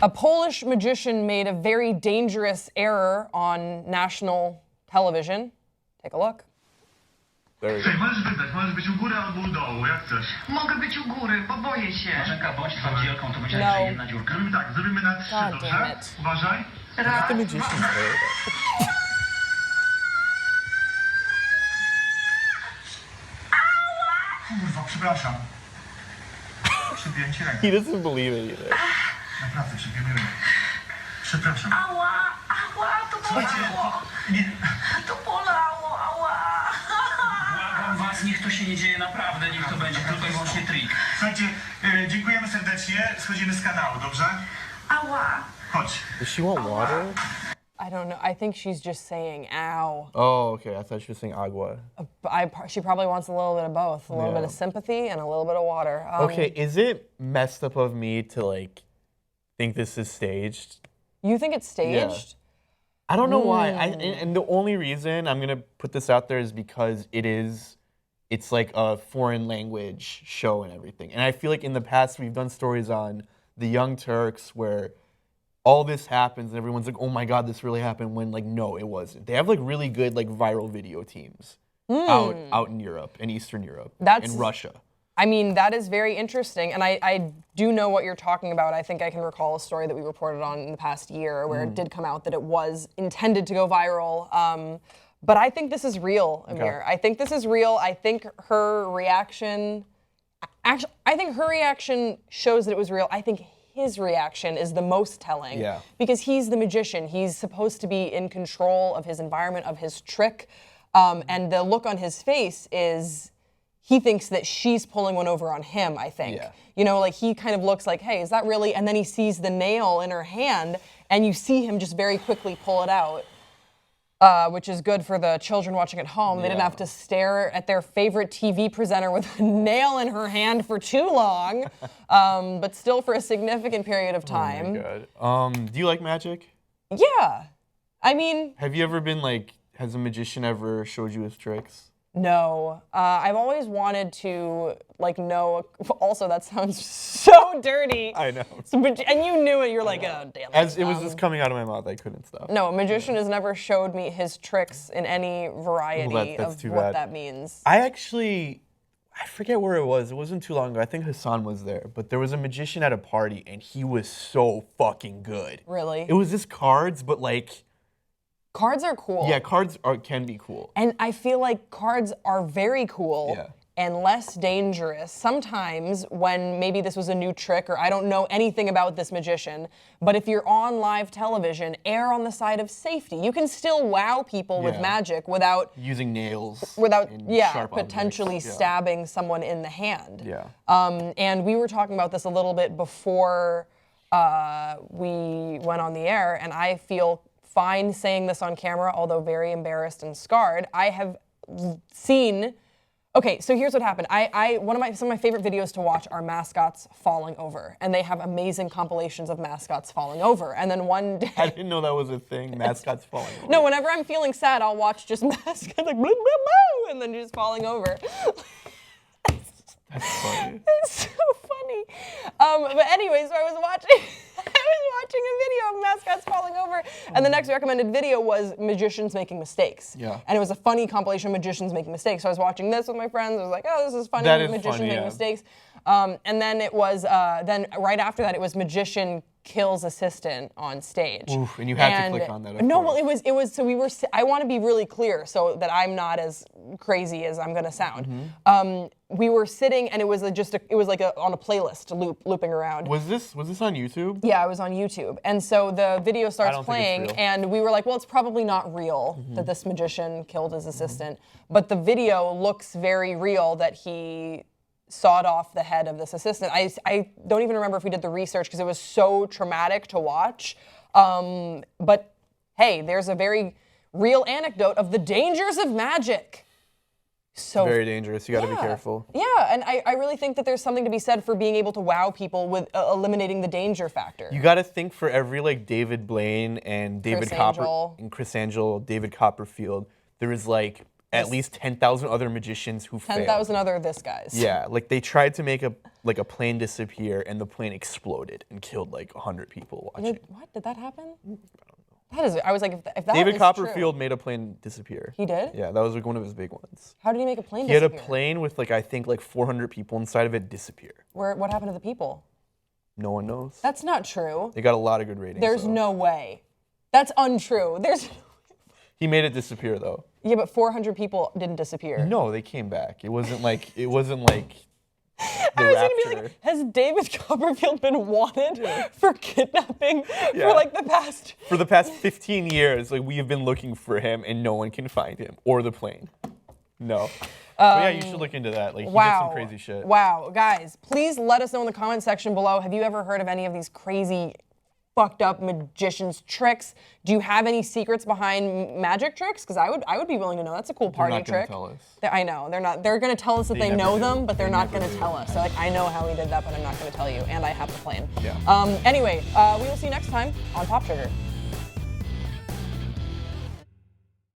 A Polish magician made a very dangerous error on national television. Take a look. There we go. Możesz być u góry albo u dołu, jak chcesz. Mogę być u góry, bo boję się. Marzenka, bądź twardzielką, to będzie No. jeszcze jedna dziurka. Zrobimy tak, zrobimy na 3, God dobrze? damn it. Uważaj. Raz, The magician's there. Kurwa, przepraszam. Przybiłem ci rękę. He doesn't believe it either. Naprawdę, przybiłem rękę. Przepraszam. ała, to bolało. Nie. To bolało, ała. Błagam was, niech to się nie dzieje naprawdę, niech to będzie tylko i wyłącznie trik. Słuchajcie, dziękujemy serdecznie. Schodzimy z kanału, dobrze? Ała. Chodź. Does she want water? I don't know. I think she's just saying "ow." Oh, okay. I thought she was saying agua. She probably wants a little bit of both, a little bit of sympathy and a little bit of water. Okay, is it messed up of me to like think this is staged? You think it's staged? I don't know why. And the only reason I'm gonna put this out there is because it's like a foreign language show and everything. And I feel like in the past we've done stories on the Young Turks where all this happens and everyone's like, oh my God, this really happened, when like, no, it wasn't. They have like really good like viral video teams out in Europe and Eastern Europe and Russia. I mean, that is very interesting. And I do know what you're talking about. I think I can recall a story that we reported on in the past year where it did come out that it was intended to go viral. But I think this is real, Amir. I think this is real. I think her reaction, actually, I think her reaction shows that it was real. I think his reaction is the most telling because he's the magician. He's supposed to be in control of his environment, of his trick. And the look on his face is, he thinks that she's pulling one over on him, I think. Yeah. You know, like he kind of looks like, hey, is that really? And then he sees the nail in her hand and you see him just very quickly pull it out. Which is good for the children watching at home. They didn't have to stare at their favorite TV presenter with a nail in her hand for too long, but still for a significant period of time. Oh my God. Do you like magic? Yeah. I mean, Have you ever been like, has a magician ever showed you his tricks? no. I've always wanted to like know. Also, that sounds so dirty. I know. And you knew it. You're like, oh damn it. As it was just coming out of my mouth, I couldn't stop. No, a magician has never showed me his tricks in any variety that's of too what bad. that means. I forget where it was. It wasn't too long ago. I think Hassan was there. But there was a magician at a party, and he was so fucking good. Really? It was just cards, but like... Cards are cool. Yeah, can be cool. And I feel like cards are very cool Yeah. and less dangerous. Sometimes when maybe this was a new trick or I don't know anything about this magician, but if you're on live television, err on the side of safety. You can still wow people with Yeah. magic without Using nails. without and sharp potentially objects. Yeah. stabbing someone in the hand. Yeah. And we were talking about this a little bit before we went on the air, and I feel fine saying this on camera, although very embarrassed and scarred. I have seen. Okay, so here's what happened. Some of my favorite videos to watch are mascots falling over, and they have amazing compilations of mascots falling over. And then one day, I didn't know that was a thing. Mascots falling over. no, whenever I'm feeling sad, I'll watch just mascots like blah, blah, blah, and then just falling over. That's funny. It's so funny. But anyway, so I was watching a video of mascots falling over, and the next recommended video was magicians making mistakes. Yeah. And it was a funny compilation of magicians making mistakes. So I was watching this with my friends. I was like, oh, this is funny. That is magician funny, making yeah. mistakes. And then it was, then right after that, it was magician kills assistant on stage. Oof, and you had to click on that, of No, course. well, it was, so we were, I want to be really clear so that I'm not as crazy as I'm going to sound. Mm-hmm. We were sitting and it was on a playlist looping around. Was this on YouTube? Yeah, it was on YouTube. And so the video starts don't think it's playing real. and we were like, well, it's probably not real that this magician killed his assistant. But the video looks very real that he sawed off the head of this assistant. I don't even remember if we did the research because it was so traumatic to watch. But hey, there's a very real anecdote of the dangers of magic. So Very dangerous. You got to be careful. Yeah, and I really think that there's something to be said for being able to wow people with eliminating the danger factor. You got to think for every like David Blaine and David Chris Angel. David Copperfield, there is like at least 10,000 other magicians who failed. 10,000 other this guys. Yeah, like they tried to make a plane disappear, and the plane exploded and killed like 100 people watching. What? Did that happen? That is, I was like, if that David is Copperfield true, made a plane disappear. He did? Yeah, that was like one of his big ones. How did he make a plane He had disappear? a plane with like I think like 400 people inside of it disappear. What happened to the people? No one knows. That's not true. They got a lot of good ratings. There's though. no way. That's untrue. He made it disappear though. Yeah, but 400 people didn't disappear. No, they came back. It wasn't like the I was gonna be Rapture. like, has David Copperfield been wanted for kidnapping Yeah. for like the past? For the past 15 years, like we have been looking for him and no one can find him or the plane. No. But yeah, you should look into that. Like he did some crazy shit. Wow, guys, please let us know in the comment section below. Have you ever heard of any of these crazy, fucked up magicians' tricks? Do you have any secrets behind magic tricks? Because I would be willing to know. That's a cool party not gonna trick. tell us. I know they're not. They're gonna tell us that they never know do. them, but they're They not never gonna do. tell us. So like, I know how he did that, but I'm not gonna tell you. And I have the plane. Yeah. Anyway, we will see you next time on Pop Trigger.